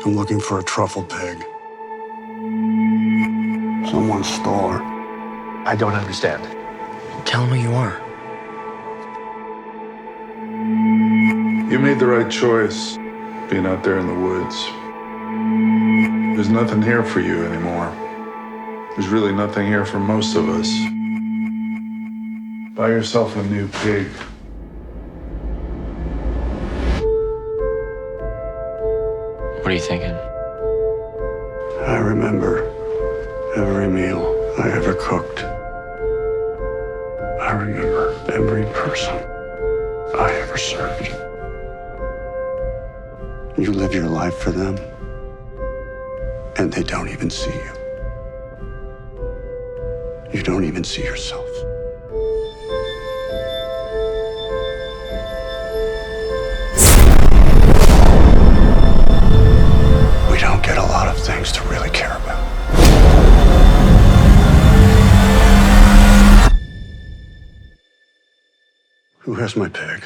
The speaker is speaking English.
I'm looking for a truffle pig. Someone stole her. I don't understand. Tell him who you are. You made the right choice, being out there in the woods. There's nothing here for you anymore. There's really nothing here for most of us. Buy yourself a new pig. What are you thinking? I remember every meal I ever cooked. I remember every person I ever served. You live your life for them, and they don't even see you. You don't even see yourself. We don't get a lot of things to really care about. Who has my pig?